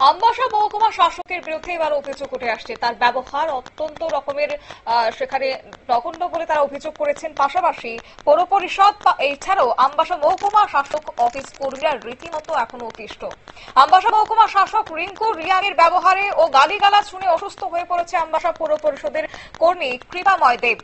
আমবাসা মহকুমা শাসকের বিরুদ্ধে এবার অভিযোগ উঠে আসছে। তার ব্যবহার অত্যন্ত রকমের সেখানে নগণ্য বলে তারা অভিযোগ করেছেন। পাশাপাশি পৌর পরিষদ এছাড়াও আমবাসা মহকুমা শাসক অফিস কর্মীরা রীতিমতো এখনো অতিষ্ঠ। আমবাসা মহকুমা শাসক রিঙ্কু রিয়াংয়ের ব্যবহারে ও গালিগালাজ শুনে অসুস্থ হয়ে পড়েছে আমবাসা পৌর পরিষদের কর্মী কৃপাময় দেব।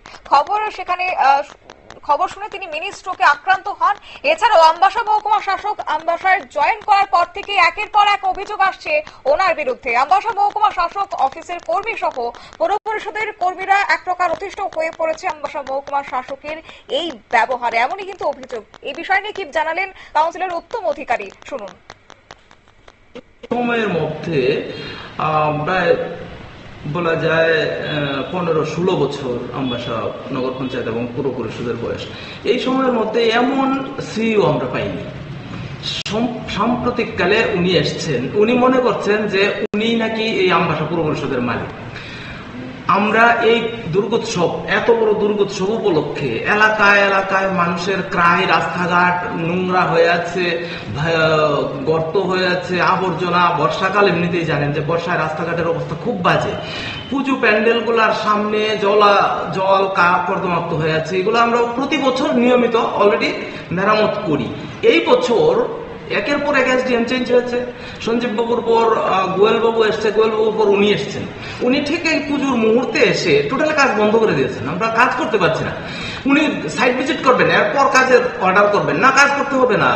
খবর শুনে তিনি মিনি স্ট্রোকে আক্রান্ত হন। এছাড়াও আমবাসা মহকুমা শাসক আমবাসায় জয়েন করার পর থেকে একের পর এক অভিযোগ আসছে ওনার বিরুদ্ধে। আমবাসা মহকুমা শাসক অফিসের কর্মী সহ পৌর পরিষদের কর্মীরা এক প্রকার অতিষ্ঠ হয়ে পড়েছে আমবাসা মহকুমা শাসকের এই ব্যবহারে, এমনই কিন্তু অভিযোগ। এই বিষয় নিয়ে কি জানালেন কাউন্সিলর উত্তম অধিকারী, শুনুন। সময়ের মধ্যে প্রায় বলা যায় 15-16 বছর আমবাসা নগর পঞ্চায়েত এবং পুর পরিষদের বয়স। এই সময়ের মধ্যে এমন সিইও আমরা পাইনি। সাম্প্রতিককালে উনি এসছেন, উনি মনে করছেন যে উনি নাকি এই আমবাসা পুর পরিষদের মালিক। আমরা এই দুর্গোৎসব, এত বড় দুর্গোৎসব উপলক্ষে এলাকায় এলাকায় মানুষের ক্রায়, রাস্তাঘাট নোংরা হয়ে আছে, গর্ত হয়ে আছে, আবর্জনা। বর্ষাকাল এমনিতেই জানেন যে বর্ষায় রাস্তাঘাটের অবস্থা খুব বাজে। পুজো প্যান্ডেল গুলার সামনে জল কর্দমাক্ত হয়ে আছে। এগুলো আমরা প্রতি বছর নিয়মিত অলরেডি মেরামত করি। এই বছর একের পর এক এসডিএম চেঞ্জ হয়েছে। সঞ্জীব বাবুর পর গোয়েল বাবু এসছে, গোয়েল বাবুর পর উনি এসছেন। উনি ঠিক এই পুজোর মুহূর্তে এসে টোটাল কাজ বন্ধ করে দিয়েছেন। আমরা কাজ করতে পারছি না। উনি সাইট ভিজিট করবেন, এরপর কাজের অর্ডার করবেন না, কাজ করতে হবে না।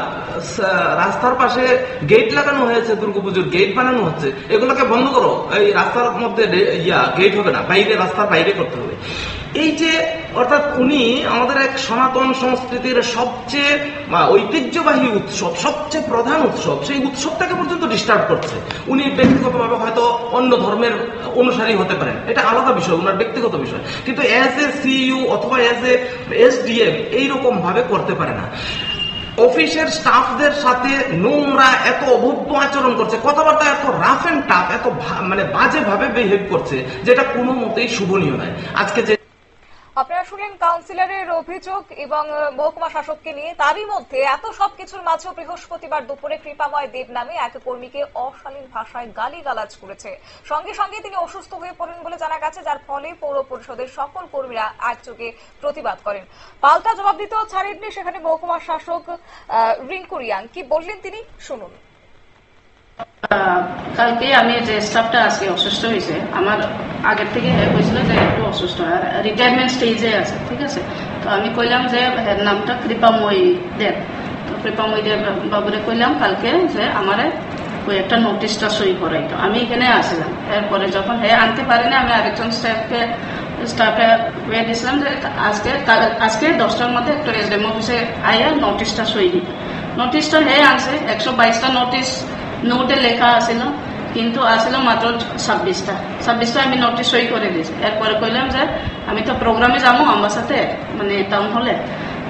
রাস্তার পাশে গেট লাগানো হয়েছে, দুর্গাপুজোর গেট বানানো হচ্ছে, এগুলোকে বন্ধ করো। এই রাস্তার মধ্যে গেট হবে না, বাইরে, রাস্তার বাইরে করতে হবে। এই যে অর্থাৎ উনি আমাদের এক সনাতন সংস্কৃতির সবচেয়ে ঐতিহ্যবাহী উৎসব, সবচেয়ে প্রধান উৎসব, সেই উৎসবটাকে পর্যন্ত ডিস্টার্ব করছে। উনি ব্যক্তিগতভাবে হয়তো অন্য ধর্মের অনুসারী হতে পারেন, এটা আলাদা বিষয়, ওনার ব্যক্তিগত বিষয়, কিন্তু এজ এ সিইউ অথবা এজ এ এসডিএম এইরকম ভাবে করতে পারে না। অফিসের স্টাফদের সাথে নোংরা, এত অভব্য আচরণ করছে, কথাবার্তা এত রাফ এন্ড টাফ, এত মানে বাজে ভাবে বিহেভ করছে, যেটা কোনো মতেই শুভনীয় নয়। আজকে যে আপনারা শুনলেন কাউন্সিলরের অভিযোগ এবং মহকুমা শাসককে নিয়ে। তারই মধ্যে এত সবকিছুর মাঝেও বৃহস্পতিবার দুপুরে কৃপাময় দেব নামে এক কর্মীকে অশালীন ভাষায় গালিগালাজ করেছে। সঙ্গে সঙ্গে তিনি অসুস্থ হয়ে পড়েন বলে জানা গেছে, যার ফলে পৌর পরিষদের সকল কর্মীরা একযোগে প্রতিবাদ করেন। পাল্টা জবাব দিতেও ছাড়েননি সেখানে মহকুমা শাসক রিঙ্কু রিয়াং। কি বললেন তিনি, শুনুন। কালকে আমি যে স্টাফটা আজকে অসুস্থ হয়েছে, আমার আগের থেকে হয়েছিল যে একটু অসুস্থ, আর রিটায়ারমেন্ট স্টেজে আছে, ঠিক আছে। তো আমি কইলাম যে এর নামটা কৃপাময়ী দেব। তো কৃপাময়ী দেব বাবুরে কইলাম কালকে যে আমার ওই একটা নোটিশটা সই করাইতো। আমি এখানে আসলাম, এরপরে যখন আনতে পারিনি, আমি আরেকজন স্টাফে ওয়ে দিয়েছিলাম যে আজকে 10টার মধ্যে একটা এসডিএম অফিসে আইয়া নোটিশটা সই দিত। নোটিশটা আনছে, 122টা নোটিশ নোটে লেখা আসিল, কিন্তু আসিল মাত্র 26টা আমি নোটিশ সই করে দিয়েছি। এরপরে কইলাম যে আমি তো প্রোগ্রামে যাবো আমার সাথে, মানে টাউন হলে,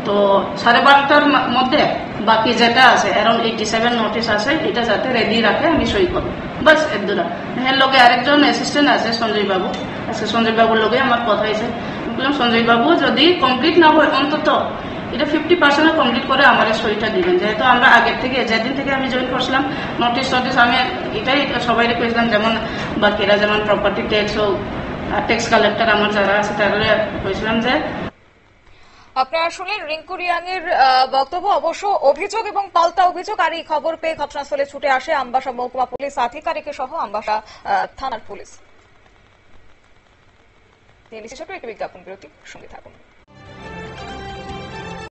তো 12:30টার মধ্যে বাকি যেটা আছে অ্যারাউন্ড 87 নোটিশ আছে, এটা যাতে রেডি রাখে আমি সই করবো, বাস এর দুটা। এর লোকে আরেকজন অ্যাসিস্ট্যান্ট আছে সঞ্জয় বাবু, আজকে সঞ্জয় বাবুর লোকে আমার কথা হয়েছে। বললাম সঞ্জয় বাবু যদি কমপ্লিট না হয় অন্তত এটা 50% কমপ্লিট করে আমার সইটা দিবেন, যেহেতু আমরা আগের থেকে যেদিন থেকে আমি জয়েন করছিলাম নোটিশ আমি এটাই সবাই কইছিলাম, যেমন বাকিরা যেমন প্রপার্টি ট্যাক্স হোক, ট্যাক্স কালেক্টর আমার যারা আছে তারা কইছিলাম যে। আপনারা শুনলেন রিঙ্কু রিয়াং এর বক্তব্য। অবশ্য অভিযোগ এবং পাল্টা অভিযোগ, আর এই খবর পেয়ে ঘটনাস্থলে ছুটে আসে আমবাসা মহকুমা পুলিশ আধিকারিকের সহ আমবাসা থানার পুলিশ। ছোট একটি বিজ্ঞাপন বিরতি, সঙ্গে থাকুন।